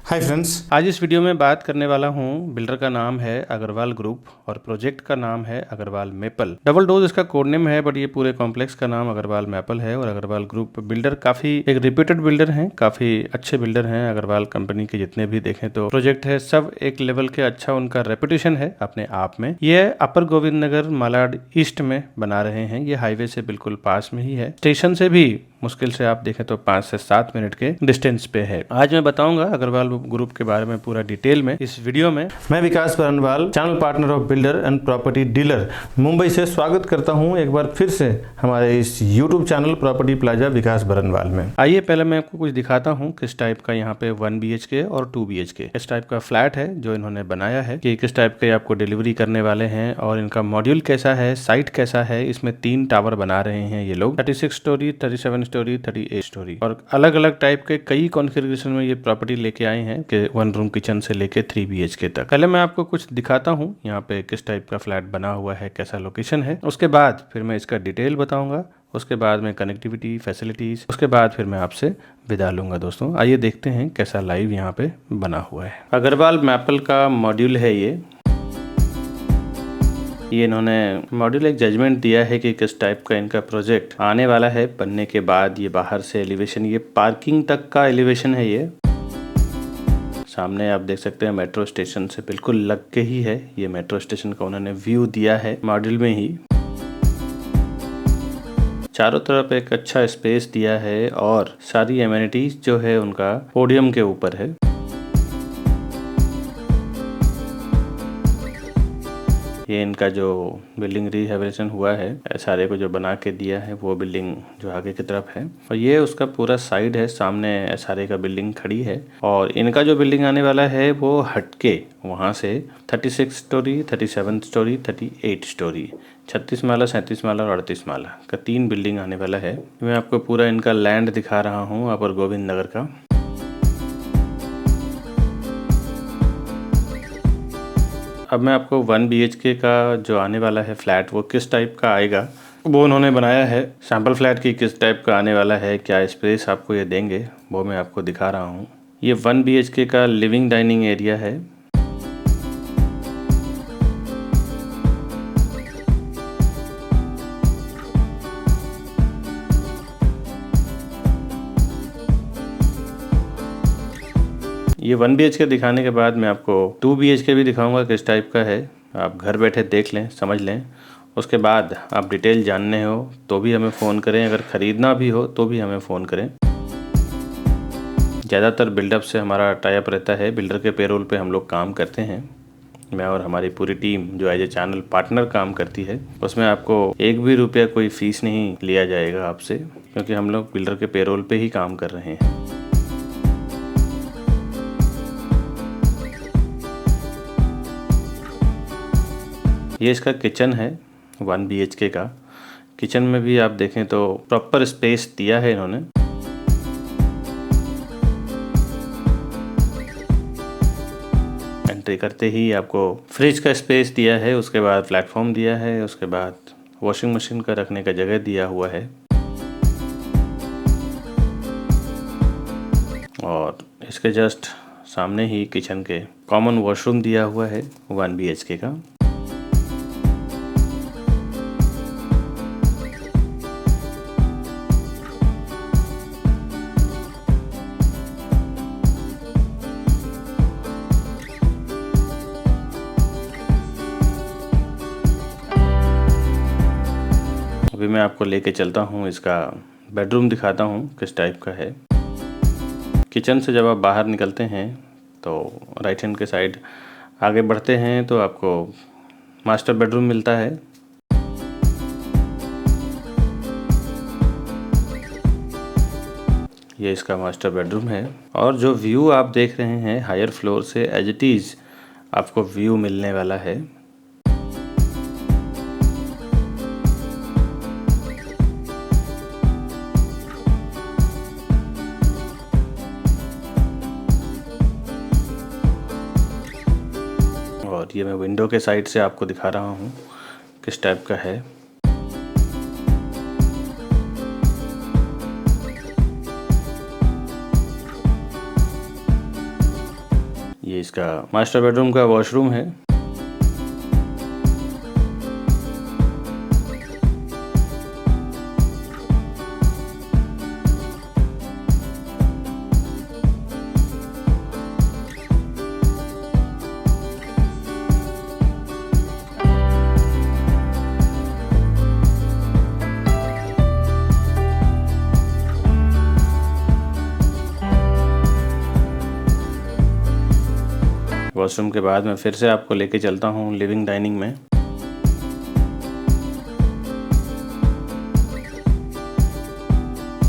Hi friends, आज इस video में बात करने वाला हूँ। बिल्डर का नाम है अग्रवाल ग्रुप और प्रोजेक्ट का नाम है अग्रवाल मेपल। डबल डोज इसका कोड नेम है, बट ये पूरे कॉम्प्लेक्स का नाम अग्रवाल मेपल है। और अग्रवाल ग्रुप बिल्डर काफी एक रिप्यूटेड बिल्डर हैं, काफी अच्छे बिल्डर हैं। अग्रवाल कंपनी के जितने भी देखें तो प्रोजेक्ट है, सब एक लेवल के अच्छा उनका रेपुटेशन है अपने आप में। ये अपर गोविंद नगर मालाड ईस्ट में बना रहे हैं। ये हाईवे से बिल्कुल पास में ही है। स्टेशन से भी मुश्किल से आप देखें तो 5 से 7 मिनट के डिस्टेंस पे है। आज मैं बताऊंगा अग्रवाल ग्रुप के बारे में पूरा डिटेल में इस वीडियो में। मैं Vikas Barnwal, channel partner of builder and property dealer, Mumbai से स्वागत करता हूं एक बार फिर से हमारे इस यूट्यूब चैनल प्रॉपर्टी प्लाजा विकास बरनवाल में। आइए पहले मैं आपको कुछ दिखाता हूँ किस टाइप का यहाँ पे 1 BHK और 2 BHK इस टाइप का फ्लैट है जो इन्होंने बनाया है, कि किस टाइप के आपको डिलीवरी करने वाले हैं और इनका मॉड्यूल कैसा है, साइट कैसा है। इसमें 3 टावर बना रहे हैं ये लोग, 36 स्टोरी, 37 स्टोरी, 38 स्टोरी, और अलग अलग टाइप के कई कॉन्फ़िगरेशन में ये प्रॉपर्टी लेके आए हैं कि 1 रूम किचन से लेके 3 BHK तक। पहले मैं आपको कुछ दिखाता हूँ यहाँ पे किस टाइप का फ्लैट बना हुआ है, कैसा लोकेशन है। उसके बाद फिर मैं इसका डिटेल बताऊंगा, उसके बाद में कनेक्टिविटी फैसिलिटीज, उसके बाद फिर मैं आपसे विदा लूंगा। दोस्तों आइए देखते हैं कैसा लाइव यहाँ पे बना हुआ है। अग्रवाल मेपल का मॉड्यूल है ये इन्होंने मॉड्यूल एक जजमेंट दिया है कि किस टाइप का इनका प्रोजेक्ट आने वाला है बनने के बाद। ये बाहर से एलिवेशन, ये पार्किंग तक का एलिवेशन है। ये सामने आप देख सकते हैं मेट्रो स्टेशन से बिल्कुल लग के ही है। ये मेट्रो स्टेशन का उन्होंने व्यू दिया है मॉड्यूल में ही। चारों तरफ एक अच्छा स्पेस दिया है और सारी एमेनिटीज जो है उनका पोडियम के ऊपर है। ये इनका जो बिल्डिंग रिहैबिलिटेशन हुआ है, सारे को जो बना के दिया है वो बिल्डिंग जो आगे की तरफ है, और ये उसका पूरा साइड है। सामने सारे का बिल्डिंग खड़ी है और इनका जो बिल्डिंग आने वाला है वो हटके वहाँ से 36 स्टोरी, 37 स्टोरी, 38 स्टोरी, 36 माला, 37 माला और 38 माला का 3 बिल्डिंग आने वाला है। मैं आपको पूरा इनका लैंड दिखा रहा हूँ अपर गोविंद नगर का। अब मैं आपको 1 BHK का जो आने वाला है फ्लैट वो किस टाइप का आएगा वो उन्होंने बनाया है। सैम्पल फ्लैट की किस टाइप का आने वाला है, क्या स्पेस आपको ये देंगे, वो मैं आपको दिखा रहा हूँ। ये 1 BHK का लिविंग डाइनिंग एरिया है। ये 1 BHK दिखाने के बाद मैं आपको 2 BHK भी दिखाऊंगा किस टाइप का है। आप घर बैठे देख लें, समझ लें। उसके बाद आप डिटेल जानने हो तो भी हमें फ़ोन करें, अगर ख़रीदना भी हो तो भी हमें फ़ोन करें। ज़्यादातर बिल्डअप से हमारा टाइप रहता है, बिल्डर के पेरोल पे हम लोग काम करते हैं। मैं और हमारी पूरी टीम जो एज ए चैनल पार्टनर काम करती है, उसमें आपको 1 भी रुपया कोई फ़ीस नहीं लिया जाएगा आपसे, क्योंकि हम लोग बिल्डर के पेरोल पे ही काम कर रहे हैं। ये इसका किचन है 1 BHK का। किचन में भी आप देखें तो प्रॉपर स्पेस दिया है इन्होंने। एंट्री करते ही आपको फ्रिज का स्पेस दिया है, उसके बाद प्लेटफॉर्म दिया है, उसके बाद वॉशिंग मशीन का रखने का जगह दिया हुआ है, और इसके जस्ट सामने ही किचन के कॉमन वॉशरूम दिया हुआ है 1 BHK का। अभी मैं आपको लेके चलता हूँ, इसका बेडरूम दिखाता हूँ किस टाइप का है। किचन से जब आप बाहर निकलते हैं तो राइट हैंड के साइड आगे बढ़ते हैं तो आपको मास्टर बेडरूम मिलता है। ये इसका मास्टर बेडरूम है, और जो व्यू आप देख रहे हैं हायर फ्लोर से एज इट इज़ आपको व्यू मिलने वाला है। और ये मैं विंडो के साइड से आपको दिखा रहा हूँ किस टाइप का है। ये इसका मास्टर बेडरूम का वॉशरूम है। वॉशरूम के बाद मैं फिर से आपको लेके चलता हूँ लिविंग डाइनिंग में।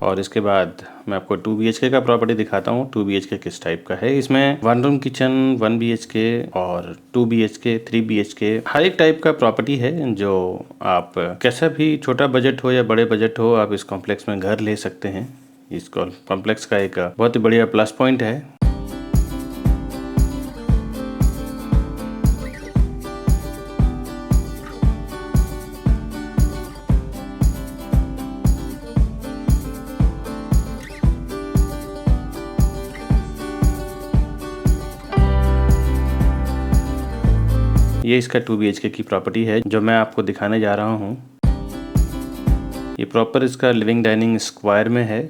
और इसके बाद मैं आपको 2 BHK का प्रॉपर्टी दिखाता हूँ। 2 BHK किस टाइप का है। इसमें 1 रूम किचन, 1 BHK और 2 BHK, 3 BHK हर एक टाइप का प्रॉपर्टी है। जो आप कैसा भी छोटा बजट हो या बड़े बजट हो, आप इस कॉम्प्लेक्स में घर ले सकते हैं। इस कॉम्प्लेक्स का एक बहुत ही बढ़िया प्लस पॉइंट है। ये इसका 2 BHK की प्रॉपर्टी है जो मैं आपको दिखाने जा रहा हूँ। ये प्रॉपर इसका लिविंग डाइनिंग स्क्वायर में है।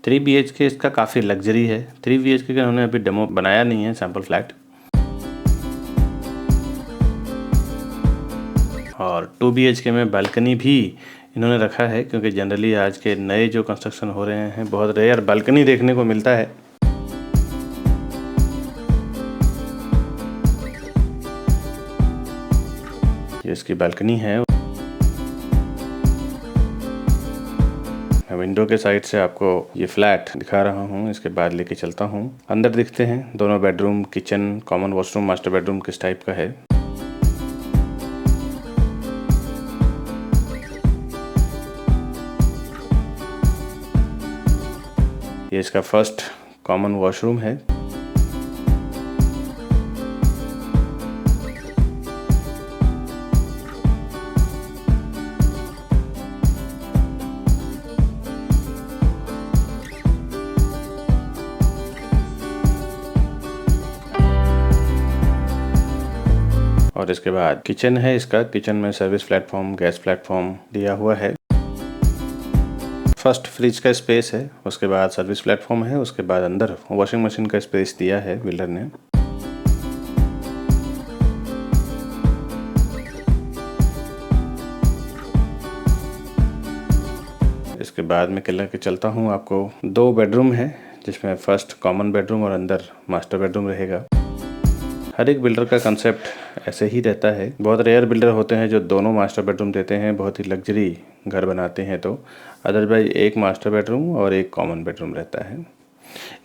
3 BHK इसका काफ़ी लग्जरी है। 3 BHK का उन्होंने अभी डेमो बनाया नहीं है, सैम्पल फ्लैट। और 2 BHK में बालकनी भी इन्होंने रखा है, क्योंकि जनरली आज के नए जो कंस्ट्रक्शन हो रहे हैं बहुत रेयर बालकनी देखने को मिलता है। ये इसकी बालकनी है। मैं विंडो के साइड से आपको ये फ्लैट दिखा रहा हूँ। इसके बाद लेके चलता हूँ अंदर। दिखते हैं दोनों bedroom, kitchen, common washroom, master bedroom किस टाइप का है। ये इसका फर्स्ट कॉमन वॉशरूम है। और इसके बाद किचन है इसका। किचन में सर्विस प्लेटफॉर्म, गैस प्लेटफॉर्म दिया हुआ है। फर्स्ट फ्रिज का स्पेस है, उसके बाद सर्विस प्लेटफॉर्म है, उसके बाद अंदर वॉशिंग मशीन का स्पेस दिया है बिल्डर ने। इसके बाद मैं लेके चलता हूँ आपको। 2 बेडरूम है जिसमें फर्स्ट कॉमन बेडरूम और अंदर मास्टर बेडरूम रहेगा। हर एक बिल्डर का कंसेप्ट ऐसे ही रहता है। बहुत रेयर बिल्डर होते हैं जो दोनों मास्टर बेडरूम देते हैं, बहुत ही लग्जरी घर बनाते हैं। तो अदरवाइज एक मास्टर बेडरूम और एक कॉमन बेडरूम रहता है।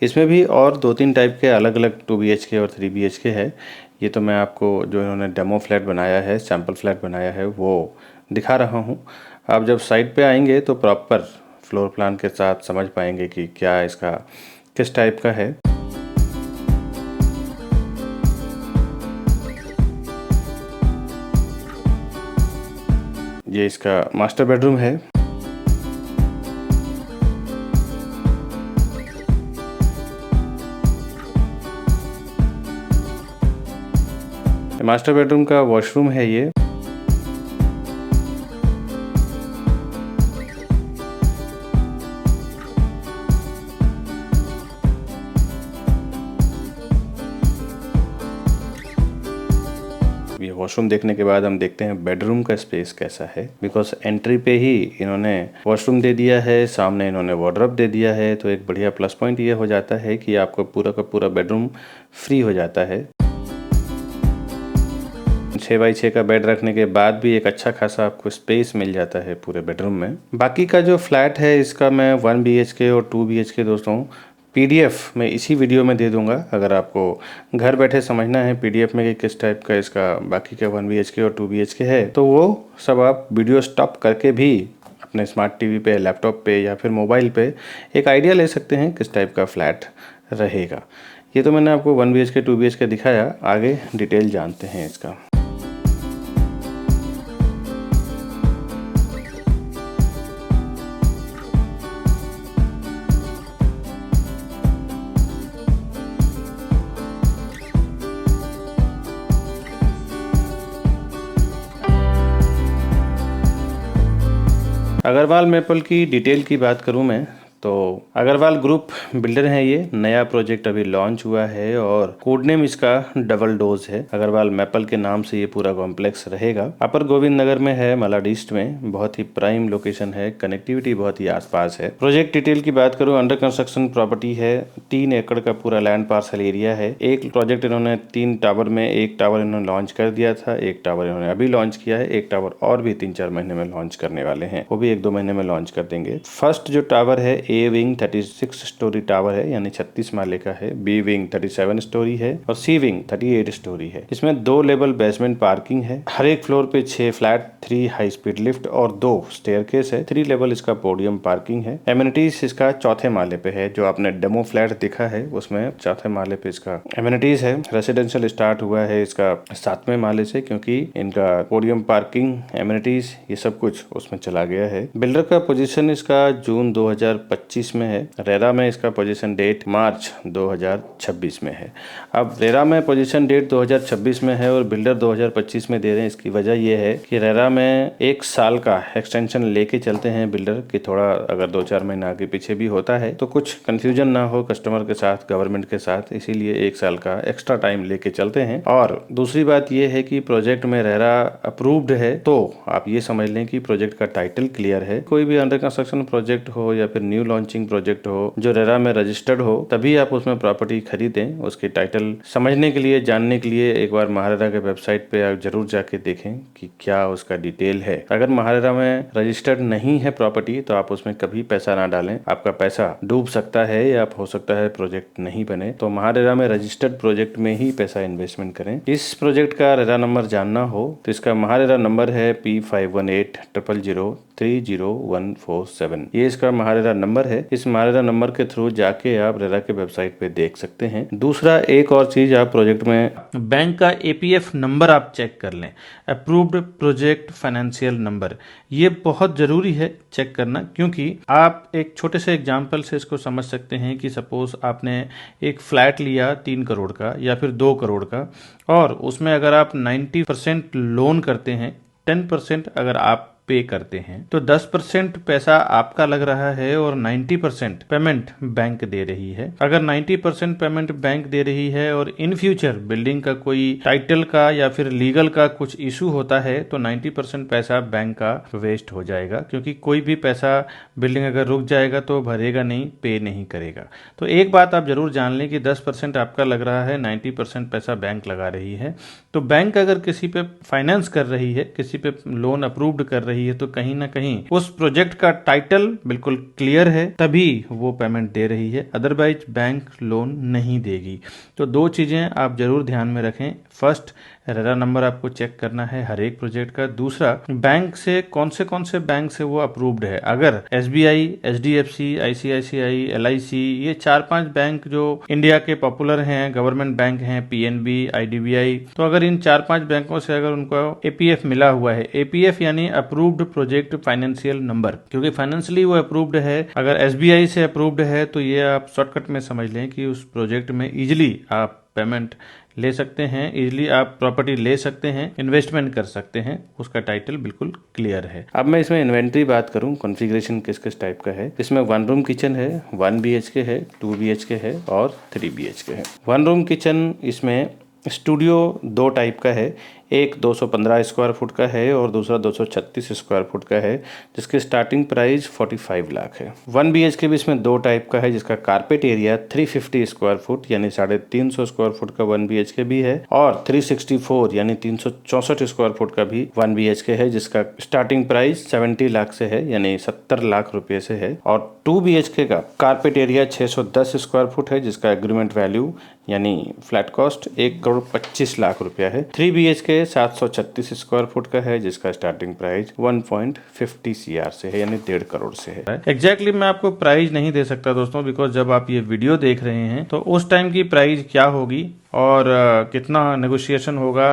इसमें भी और 2-3 टाइप के अलग अलग 2 BHK और 3 BHK है। ये तो मैं आपको जो इन्होंने डेमो फ्लैट बनाया है, सैम्पल फ्लैट बनाया है, वो दिखा रहा हूँ। आप जब साइट पे आएंगे तो प्रॉपर फ्लोर प्लान के साथ समझ पाएंगे कि क्या इसका किस टाइप का है। ये इसका मास्टर बेडरूम है। मास्टर बेडरूम का वॉशरूम है ये। ये वॉशरूम देखने के बाद हम देखते हैं बेडरूम का स्पेस कैसा है। बिकॉज एंट्री पे ही इन्होंने वॉशरूम दे दिया है, सामने इन्होंने वार्डरोब दे दिया है। तो एक बढ़िया प्लस पॉइंट ये हो जाता है कि आपको पूरा का पूरा बेडरूम फ्री हो जाता है। 6x6 का बेड रखने के बाद भी एक अच्छा खासा आपको स्पेस मिल जाता है पूरे बेडरूम में। बाकी का जो फ्लैट है इसका मैं 1 BHK और 2 BHK दोस्तों PDF मैं इसी वीडियो में दे दूंगा। अगर आपको घर बैठे समझना है PDF में कि किस टाइप का इसका बाकी का 1 BHK और 2 BHK है, तो वो सब आप वीडियो स्टॉप करके भी अपने स्मार्ट टीवी पे, लैपटॉप पे या फिर मोबाइल पे एक आइडिया ले सकते हैं किस टाइप का फ्लैट रहेगा। ये तो मैंने आपको 1 BHK 2 BHK दिखाया, आगे डिटेल जानते हैं इसका। अग्रवाल मेपल की डिटेल की बात करूं मैं तो अग्रवाल ग्रुप बिल्डर है। ये नया प्रोजेक्ट अभी लॉन्च हुआ है और कोड नेम इसका डबल डोज है। अग्रवाल मेपल के नाम से ये पूरा कॉम्प्लेक्स रहेगा। अपर गोविंद नगर में है, मलाड ईस्ट में। बहुत ही प्राइम लोकेशन है, कनेक्टिविटी बहुत ही आसपास है। प्रोजेक्ट डिटेल की बात करूं, अंडर कंस्ट्रक्शन प्रॉपर्टी है। 3 एकड़ का पूरा लैंड पार्सल एरिया है। एक प्रोजेक्ट इन्होंने 3 टावर में, एक टावर इन्होंने लॉन्च कर दिया था, एक टावर इन्होंने अभी लॉन्च किया है, एक टावर और भी 3-4 महीने में लॉन्च करने वाले हैं, वो भी 1-2 महीने में लॉन्च कर देंगे। फर्स्ट जो टावर है ए विंग 36 स्टोरी टावर है, यानी 36 माले का है। बी विंग 37 स्टोरी है और सी विंग 38 स्टोरी है। इसमें 2 लेवल बेसमेंट पार्किंग है। हर एक फ्लोर पे 6 फ्लैट, 3 हाई स्पीड लिफ्ट और 2 स्टेयरकेस है। 3 लेवल इसका पोडियम पार्किंग है। एमिनिटीज इसका 4थे माले पे है। जो आपने डेमो फ्लैट दिखा है उसमें 4थे माले पे इसका एमिनिटीज है। रेसिडेंशियल स्टार्ट हुआ है इसका 7वें माले से, क्योंकि इनका पोडियम पार्किंग, एमिनिटीज, ये सब कुछ उसमें चला गया है। बिल्डर का पोजीशन इसका जून 2025 में है। रेरा में इसका पोजीशन डेट मार्च 2026 में है। अब रेरा में पोजीशन डेट 2026 में है और बिल्डर 2025 में दे रहे हैं। इसकी वजह यह है कि रेरा में 1 साल का एक्सटेंशन लेके चलते हैं बिल्डर, कि थोड़ा अगर 2-4 महीने आगे पीछे भी होता है तो कुछ कंफ्यूजन ना हो कस्टमर के साथ, गवर्नमेंट के साथ, इसीलिए 1 साल का एक्स्ट्रा टाइम लेके चलते हैं। और दूसरी बात यह है कि प्रोजेक्ट में रेरा अप्रूव्ड है, तो आप ये समझ लें कि प्रोजेक्ट का टाइटल क्लियर है। कोई भी अंडर कंस्ट्रक्शन प्रोजेक्ट हो या फिर न्यू लॉन्चिंग प्रोजेक्ट हो जो रेरा में रजिस्टर्ड हो, तभी आप उसमें प्रॉपर्टी खरीदें। उसके टाइटल समझने के लिए, जानने के लिए एक बार महारेरा के वेबसाइट पे आप जरूर जाके देखें कि क्या उसका डिटेल है। अगर महारेरा में रजिस्टर्ड नहीं है प्रॉपर्टी तो आप उसमें कभी पैसा ना डालें, आपका पैसा डूब सकता है या हो सकता है प्रोजेक्ट नहीं बने। तो महारेरा में रजिस्टर्ड प्रोजेक्ट में ही पैसा इन्वेस्टमेंट करें। इस प्रोजेक्ट का रेरा नंबर जानना हो तो इसका महारेरा नंबर है P518000300147। ये इसका महारेरा नंबर है। इस महारेरा नंबर के थ्रू जाके आप रेरा के वेबसाइट पे देख सकते हैं। दूसरा एक और चीज, आप प्रोजेक्ट में बैंक का एपीएफ नंबर आप चेक कर लें, अप्रूव्ड प्रोजेक्ट फाइनेंशियल नंबर। ये बहुत जरूरी है चेक करना, क्योंकि आप एक छोटे से एग्जांपल से इसको समझ सकते हैं कि सपोज आपने एक फ्लैट लिया 3 करोड़ का या फिर 2 करोड़ का, और उसमें अगर आप 90% लोन करते हैं, 10% अगर आप पे करते हैं, तो 10% पैसा आपका लग रहा है और 90% पेमेंट बैंक दे रही है। अगर 90% पेमेंट बैंक दे रही है और इन फ्यूचर बिल्डिंग का कोई टाइटल का या फिर लीगल का कुछ इशू होता है तो 90% पैसा बैंक का वेस्ट हो जाएगा, क्योंकि कोई भी पैसा बिल्डिंग अगर रुक जाएगा तो भरेगा नहीं, पे नहीं करेगा। तो एक बात आप जरूर जान लें कि 10% आपका लग रहा है, 90% पैसा बैंक लगा रही है। तो बैंक अगर किसी पे फाइनेंस कर रही है, किसी पे लोन अप्रूव्ड कर रही है, तो कहीं ना कहीं उस प्रोजेक्ट का टाइटल बिल्कुल क्लियर है, तभी वो पेमेंट दे रही है, अदरवाइज बैंक लोन नहीं देगी। तो 2 चीजें आप जरूर ध्यान में रखें। फर्स्ट, रेरा नंबर आपको चेक करना है हर एक प्रोजेक्ट का। दूसरा, बैंक से कौन से बैंक से वो अप्रूव्ड है। अगर एसबीआई, एचडीएफसी, आईसीआईसीआई, एलआईसी, ये 4-5 बैंक जो इंडिया के पॉपुलर हैं, गवर्नमेंट बैंक हैं, पीएनबी, आईडीबीआई, तो अगर इन 4-5 बैंकों से अगर उनको एपीएफ मिला हुआ है, एपीएफ यानी अप्रूव्ड प्रोजेक्ट फाइनेंशियल नंबर, क्योंकि फाइनेंशियली वो अप्रूव्ड है। अगर एसबीआई से अप्रूव्ड है तो ये आप शॉर्टकट में समझ लें कि उस प्रोजेक्ट में इजिली आप पेमेंट ले सकते हैं, इजिली आप प्रॉपर्टी ले सकते हैं, इन्वेस्टमेंट कर सकते हैं, उसका टाइटल बिल्कुल क्लियर है। अब मैं इसमें इन्वेंट्री बात करूं, कॉन्फ़िगरेशन किस किस टाइप का है। इसमें 1 रूम किचन है, 1 BHK है, 2 BHK है और 3 BHK है। 1 रूम किचन इसमें स्टूडियो 2 टाइप का है, एक 215 स्क्वायर फुट का है और दूसरा 236 स्क्वायर फुट का है, जिसकी स्टार्टिंग प्राइस 45 लाख है। 1 BHK भी इसमें 2 टाइप का है, जिसका कारपेट एरिया 350 स्क्वायर फुट यानी 350 स्क्वायर फुट का 1 BHK भी है, और 364 यानी 364 स्क्वायर फुट का भी 1 BHK है, जिसका स्टार्टिंग प्राइस 70 लाख से है, यानी 70 लाख रुपए से है। और 2 BHK का कारपेट एरिया 610 स्क्वायर फुट है, जिसका एग्रीमेंट वैल्यू यानी फ्लैट कॉस्ट 1,25 लाख रुपया है। 3 BHK 736 स्क्वायर फुट का है, जिसका स्टार्टिंग प्राइस 1.50 CR से है, यानी 1.5 करोड़ से है। एग्जैक्टली मैं आपको प्राइस नहीं दे सकता दोस्तों, बिकॉज जब आप ये वीडियो देख रहे हैं तो उस टाइम की प्राइस क्या होगी और कितना नेगोशिएशन होगा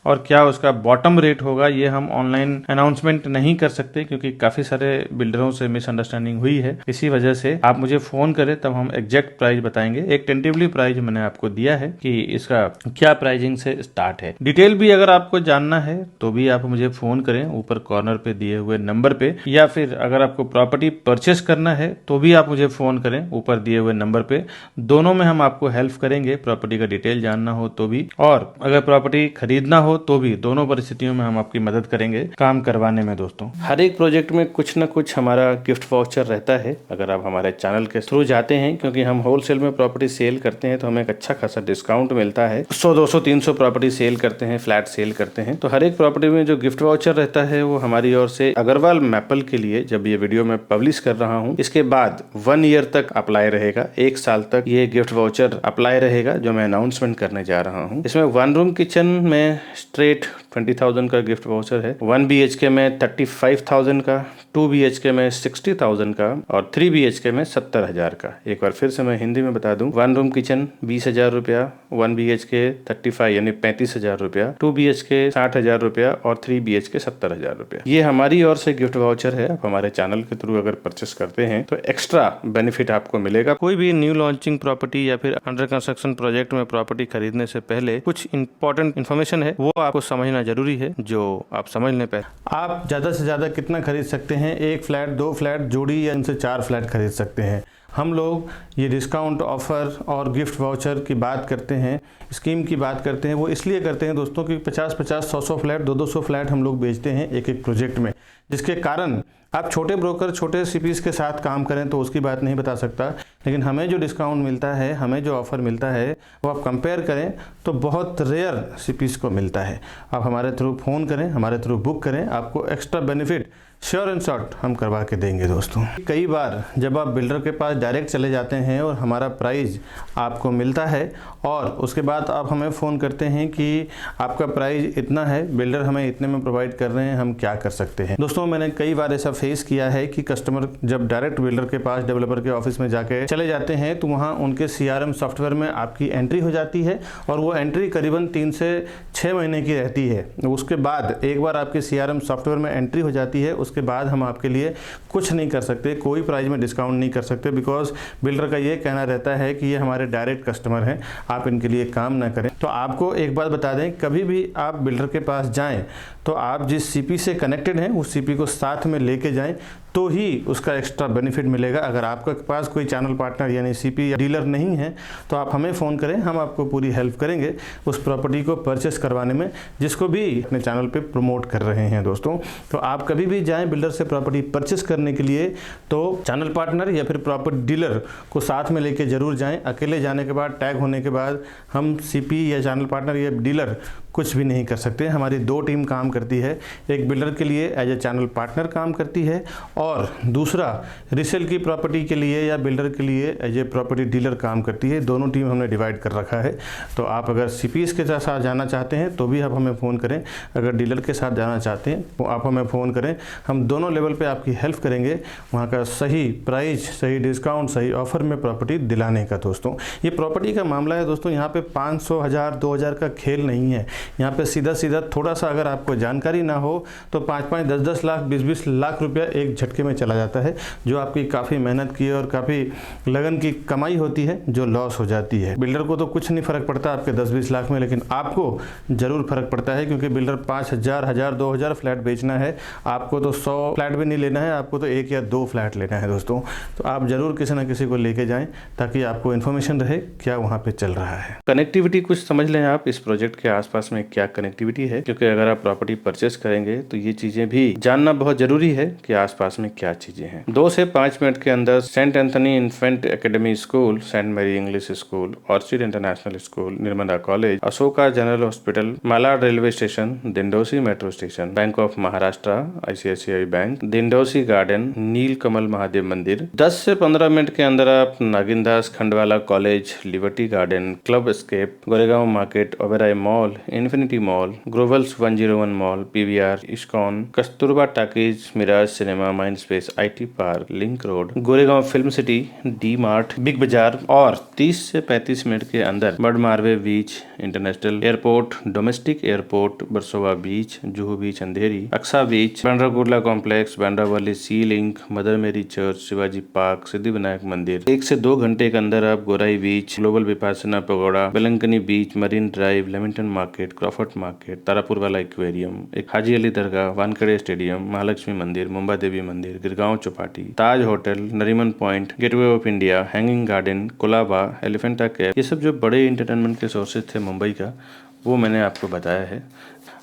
और क्या उसका बॉटम रेट होगा, ये हम ऑनलाइन अनाउंसमेंट नहीं कर सकते क्योंकि काफ़ी सारे बिल्डरों से मिसअंडरस्टैंडिंग हुई है। इसी वजह से आप मुझे फ़ोन करें तब हम एग्जैक्ट प्राइस बताएंगे। एक टेंटिवली प्राइस मैंने आपको दिया है कि इसका क्या प्राइसिंग से स्टार्ट है। डिटेल भी अगर आपको जानना है तो भी आप मुझे फ़ोन करें ऊपर कॉर्नर पे दिए हुए नंबर पे, या फिर अगर आपको प्रॉपर्टी परचेस करना है तो भी आप मुझे फ़ोन करें ऊपर दिए हुए नंबर पे। दोनों में हम आपको हेल्प करेंगे, प्रॉपर्टी का डिटेल जानना हो तो भी और अगर प्रॉपर्टी खरीदना हो तो भी। दोनों परिस्थितियों में हम आपकी मदद करेंगे काम करवाने में। दोस्तों, हर एक प्रोजेक्ट में कुछ ना कुछ हमारा गिफ्ट वाउचर रहता है अगर आप हमारे चैनल के थ्रू जाते हैं, क्योंकि हम होलसेल में प्रॉपर्टी सेल करते हैं तो हमें एक अच्छा खासा डिस्काउंट मिलता है। 100, 200, 300 प्रॉपर्टी सेल करते हैं, फ्लैट सेल करते हैं, तो हर एक प्रॉपर्टी में जो गिफ्ट वाउचर रहता है वो हमारी ओर से अग्रवाल मैपल के लिए, जब ये वीडियो मैं पब्लिश कर रहा हूँ इसके बाद 1 ईयर तक अप्लाई रहेगा। 1 साल तक ये गिफ्ट वाउचर अप्लाई रहेगा जो मैं अनाउंसमेंट करने जा रहा हूँ। इसमें 1 रूम किचन में स्ट्रेट 20,000 का गिफ्ट वाउचर है, 1 BHK में 35,000 का, 2 BHK में 60,000 का और 3 BHK में 70,000 का। एक बार फिर से मैं हिंदी में बता दूं, 1 रूम किचन 20,000 रुपया, 1 BHK 35 यानी 35,000 रुपया, 2 BHK 60,000 रुपया और 3 BHK 70,000 रुपया। ये हमारी ओर से गिफ्ट वाउचर है। आप हमारे चैनल के थ्रू अगर परचेस करते हैं तो एक्स्ट्रा बेनिफिट आपको मिलेगा। कोई भी न्यू लॉन्चिंग प्रॉपर्टी या फिर अंडर कंस्ट्रक्शन प्रोजेक्ट में प्रॉपर्टी खरीदने से पहले कुछ इंपॉर्टेंट इन्फॉर्मेशन है वो आपको समझना जरूरी है, जो आप समझ लें। पहले आप ज्यादा से ज्यादा कितना खरीद सकते हैं? 1 फ्लैट, 2 फ्लैट, जोड़ी या इनसे 4 फ्लैट खरीद सकते हैं। हम लोग ये डिस्काउंट ऑफ़र और गिफ्ट वाउचर की बात करते हैं, स्कीम की बात करते हैं, वो इसलिए करते हैं दोस्तों कि 50-50, 100-100 फ्लैट, 200-200 फ्लैट हम लोग बेचते हैं एक प्रोजेक्ट में, जिसके कारण आप छोटे ब्रोकर, छोटे सीपीज के साथ काम करें तो उसकी बात नहीं बता सकता, लेकिन हमें जो डिस्काउंट मिलता है, हमें जो ऑफ़र मिलता है वो आप कंपेयर करें तो बहुत रेयर सीपीज को मिलता है। आप हमारे थ्रू फ़ोन करें, हमारे थ्रू बुक करें, आपको extra benefit sure and short हम करवा के देंगे। दोस्तों, कई बार जब आप बिल्डर के पास डायरेक्ट चले जाते हैं और हमारा प्राइस आपको मिलता है और उसके बाद आप हमें फ़ोन करते हैं कि आपका प्राइस इतना है, बिल्डर हमें इतने में प्रोवाइड कर रहे हैं, हम क्या कर सकते हैं। दोस्तों, मैंने कई बार ऐसा फेस किया है कि कस्टमर जब डायरेक्ट बिल्डर के पास, डेवलपर के ऑफिस में जाके चले जाते हैं तो वहाँ उनके CRM सॉफ्टवेयर में आपकी एंट्री हो जाती है और वो एंट्री करीबन 3 से 6 महीने की रहती है। उसके बाद एक बार आपके CRM सॉफ्टवेयर में एंट्री हो जाती है, उसके बाद हम आपके लिए कुछ नहीं कर सकते, कोई प्राइस में डिस्काउंट नहीं कर सकते, बिकॉज बिल्डर का ये कहना रहता है कि ये हमारे डायरेक्ट कस्टमर हैं, आप इनके लिए काम ना करें। तो आपको एक बात बता दें, कभी भी आप बिल्डर के पास जाएं तो आप जिस CP से कनेक्टेड हैं उस CP को साथ में लेके जाएं तो ही उसका एक्स्ट्रा बेनिफिट मिलेगा। अगर आपके पास कोई चैनल पार्टनर यानी CP या डीलर नहीं है तो आप हमें फ़ोन करें, हम आपको पूरी हेल्प करेंगे उस प्रॉपर्टी को परचेस करवाने में जिसको भी अपने चैनल पे प्रमोट कर रहे हैं। दोस्तों, तो आप कभी भी जाएं बिल्डर से प्रॉपर्टी परचेस करने के लिए तो चैनल पार्टनर या फिर प्रॉपर्टी डीलर को साथ में लेके ज़रूर जाएँ। अकेले जाने के बाद, टैग होने के बाद हम CP या चैनल पार्टनर या डीलर कुछ भी नहीं कर सकते। हमारी 2 टीम काम करती है, एक बिल्डर के लिए एज ए चैनल पार्टनर काम करती है और दूसरा रीसेल की प्रॉपर्टी के लिए या बिल्डर के लिए एज ए प्रॉपर्टी डीलर काम करती है। दोनों टीम हमने डिवाइड कर रखा है। तो आप अगर CPs के साथ जाना चाहते हैं तो भी आप हमें फ़ोन करें, अगर डीलर के साथ जाना चाहते हैं तो आप हमें फ़ोन करें, हम दोनों लेवल पे आपकी हेल्प करेंगे वहाँ का सही प्राइस, सही डिस्काउंट, सही ऑफ़र में प्रॉपर्टी दिलाने का। दोस्तों, ये प्रॉपर्टी का मामला है दोस्तों, यहाँ पे 500, 1000, 2000 का खेल नहीं है। यहाँ पे सीधा सीधा थोड़ा सा अगर आपको जानकारी ना हो तो 5-5, 10-10 लाख, 20-20 लाख रुपया एक झटके में चला जाता है, जो आपकी काफ़ी मेहनत की और काफ़ी लगन की कमाई होती है जो लॉस हो जाती है। बिल्डर को तो कुछ नहीं फ़र्क पड़ता आपके 10-20 लाख में, लेकिन आपको ज़रूर फ़र्क पड़ता है क्योंकि बिल्डर 5,000, 1000, 2000 फ्लैट बेचना है, आपको तो 100 फ्लैट भी नहीं लेना है, आपको तो 1 या 2 फ्लैट लेना है। दोस्तों, तो आप ज़रूर किसी ना किसी को लेके जाएँ ताकि आपको इन्फॉर्मेशन रहे क्या वहाँ पर चल रहा है। कनेक्टिविटी कुछ समझ लें आप, इस प्रोजेक्ट के आसपास में क्या कनेक्टिविटी है, क्योंकि अगर आप प्रॉपर्टी परचेस करेंगे तो ये चीजें भी जानना बहुत जरूरी है कि आसपास में क्या चीजें हैं। 2 से 5 मिनट के अंदर saint Anthony infant academy school, saint Mary English school, orchid international school, Nirmala college, Ashoka general hospital, Malad railway station, Dindoshi metro station, bank of Maharashtra, ICICI bank, Dindoshi garden, Neel Kamal Mahadev मंदिर। 10 से 15 मिनट के अंदर आप Nagindas Khandwala college, liberty garden, club scape, Goregaon market, Oberoi mall, infinity mall, growels 101 mall, PVR, ISKCON, Kasturba talkies, Miraj cinema, mind space, IT park, link road, Goregaon film city, D mart, big बाजार और 30 से 35 minute के अंदर बडमारवे बीच, international airport, domestic airport, Versova बीच, जुहू बीच अंधेरी, अक्सा बीच, Bandra Kurla complex, बांद्रावली सी link, mother मेरी church, Shivaji park, Siddhivinayak मंदिर। 1 से 2 घंटे के अंदर आप गोराई बीच, ग्लोबल विपासना पगोड़ा, बेलंकनी बीच, marine drive, Lamington market, Crawford market, Tarapur वाला एक्वेरियम, एक हाजी अली दरगाह, वानखेड़े स्टेडियम, महालक्ष्मी मंदिर, मुंबा देवी मंदिर, Girgaon Chowpatty, Taj hotel, Nariman point, gateway of India, hanging garden, Colaba, Elephanta cave, ये सब जो बड़े इंटरटेनमेंट के सोर्सेज थे मुंबई का, वो मैंने आपको बताया है।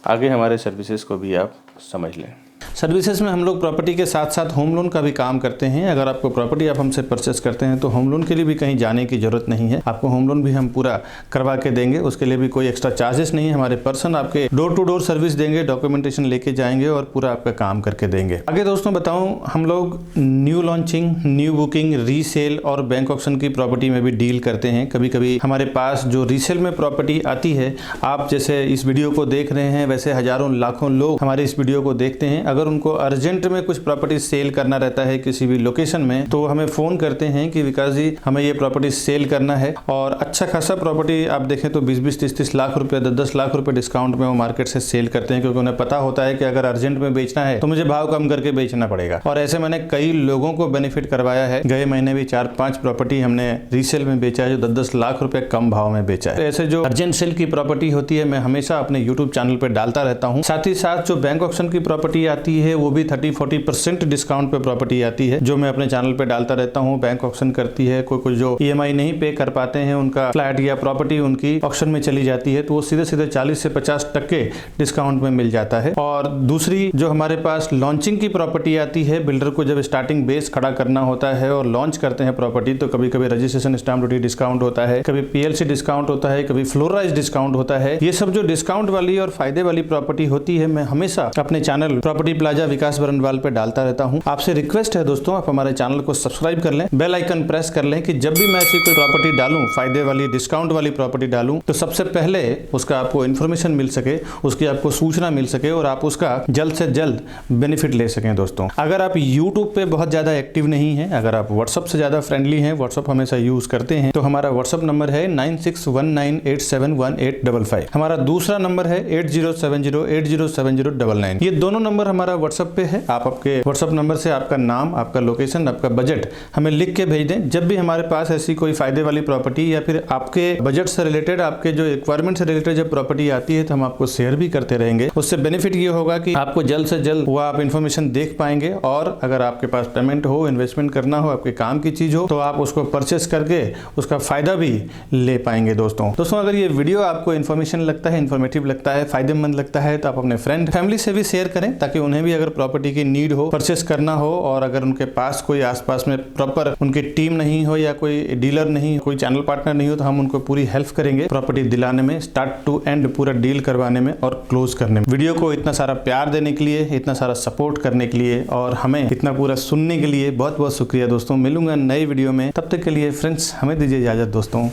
आगे हमारे सर्विसेज को भी आप समझ लें। सर्विसेज में हम लोग प्रॉपर्टी के साथ साथ होम लोन का भी काम करते हैं। अगर आपको प्रॉपर्टी आप हमसे परचेस करते हैं तो होम लोन के लिए भी कहीं जाने की जरूरत नहीं है, आपको होम लोन भी हम पूरा करवा के देंगे। उसके लिए भी कोई एक्स्ट्रा चार्जेस नहीं है। हमारे पर्सन आपके डोर टू डोर सर्विस देंगे, डॉक्यूमेंटेशन लेके जाएंगे और पूरा आपका काम करके देंगे। आगे दोस्तों बताऊं, हम लोग new launching, new booking, resale और बैंक ऑक्शन की प्रॉपर्टी में भी डील करते हैं। कभी कभी हमारे पास जो रीसेल में प्रॉपर्टी आती है, आप जैसे इस वीडियो को देख रहे हैं वैसे हजारों लाखों लोग हमारे इस वीडियो को देखते हैं। अगर उनको अर्जेंट में कुछ प्रॉपर्टी सेल करना रहता है किसी भी लोकेशन में, तो हमें फोन करते हैं कि विकास जी हमें ये प्रॉपर्टी सेल करना है। और अच्छा खासा प्रॉपर्टी आप देखें तो 20-20, 30-30 लाख रुपए, 10-10 लाख रुपए डिस्काउंट में वो मार्केट से सेल करते हैं, क्योंकि उन्हें पता होता है कि अगर अर्जेंट में बेचना है तो मुझे भाव कम करके बेचना पड़ेगा। और ऐसे मैंने कई लोगों को बेनिफिट करवाया है। गए महीने भी 4-5 प्रॉपर्टी हमने रीसेल में बेचा है जो 10-10 लाख रुपए कम भाव में बेचा है। ऐसे जो अर्जेंट सेल की प्रॉपर्टी होती है मैं हमेशा अपने यूट्यूब चैनल पर डालता रहता हूँ। साथ ही साथ जो बैंक ऑक्शन की प्रॉपर्टी आती है वो भी 30-40% डिस्काउंट पे प्रॉपर्टी आती है, जो मैं अपने चैनल पे डालता रहता हूँ। बैंक ऑक्शन करती है, कोई जो EMI नहीं पे कर पाते हैं उनका फ्लैट या प्रॉपर्टी उनकी ऑक्शन में चली जाती है, तो वो सीधे 40 से 50% डिस्काउंट में मिल जाता है। और दूसरी जो हमारे पास लॉन्चिंग की प्रॉपर्टी आती है, बिल्डर को जब स्टार्टिंग बेस खड़ा करना होता है और लॉन्च करते हैं प्रॉपर्टी, तो कभी कभी रजिस्ट्रेशन स्टैम्प ड्यूटी डिस्काउंट होता है, कभी PLC डिस्काउंट होता है, कभी फ्लोराइज डिस्काउंट होता है। ये सब जो डिस्काउंट वाली और फायदे वाली प्रॉपर्टी होती है मैं हमेशा अपने चैनल प्रॉपर्टी प्लाजा विकास बरनवाल पे डालता रहता हूं। आपसे रिक्वेस्ट है दोस्तों, आप हमारे चैनल को सब्सक्राइब कर लें, बेल आइकन प्रेस कर लें कि जब भी मैं ऐसी कोई प्रॉपर्टी डालूं, फायदे वाली डिस्काउंट वाली प्रॉपर्टी डालूं, तो सबसे पहले उसका आपको इन्फॉर्मेशन मिल सके, उसकी आपको सूचना मिल सके और आप उसका जल्द से जल्द बेनिफिट ले सकें। दोस्तों अगर आप यूट्यूब पे बहुत ज्यादा एक्टिव नहीं है, अगर आप व्हाट्सएप से ज्यादा फ्रेंडली हैं, व्हाट्सएप हमेशा यूज करते हैं, तो हमारा व्हाट्सएप नंबर है 9619871855। हमारा दूसरा नंबर है 8070807099। ये दोनों नंबर हमारा व्हाट्सएप पे है। आप आपके व्हाट्सएप नंबर से आपका नाम, आपका लोकेशन, आपका बजट हमें लिख के भेज दें। जब भी हमारे पास ऐसी कोई फायदे वाली प्रॉपर्टी या फिर आपके बजट से रिलेटेड, आपके जो रिक्वायरमेंट से रिलेटेड जब प्रॉपर्टी आती है तो हम आपको शेयर भी करते रहेंगे। उससे बेनिफिट ये होगा कि आपको जल्द से जल्द वो आप इन्फॉर्मेशन देख पाएंगे, और अगर आपके पास पेमेंट हो, इन्वेस्टमेंट करना हो, आपके काम की चीज हो, तो आप उसको परचेस करके उसका फायदा भी ले पाएंगे। दोस्तों अगर ये वीडियो आपको इन्फॉर्मेशन लगता है, इन्फॉर्मेटिव लगता है, फायदेमंद लगता है, तो आप अपने फ्रेंड फैमिली से भी शेयर करें, ताकि उन्हें भी अगर प्रॉपर्टी की नीड हो, परचेस करना हो, और अगर उनके पास कोई आसपास में प्रॉपर उनकी टीम नहीं हो या कोई डीलर नहीं, कोई चैनल पार्टनर नहीं हो, तो हम उनको पूरी हेल्प करेंगे प्रॉपर्टी दिलाने में, स्टार्ट टू एंड पूरा डील करवाने में और क्लोज करने में। वीडियो को इतना सारा प्यार देने के लिए, इतना सारा सपोर्ट करने के लिए और हमें इतना पूरा सुनने के लिए बहुत बहुत शुक्रिया दोस्तों। मिलूंगा नए वीडियो में, तब तक के लिए फ्रेंड्स हमें दीजिए इजाजत दोस्तों,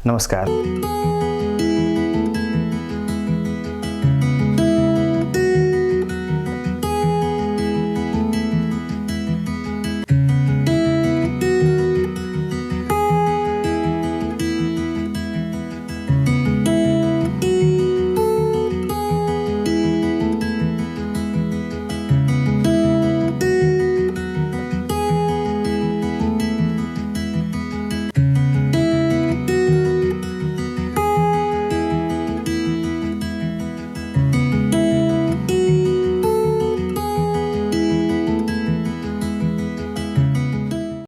नमस्कार।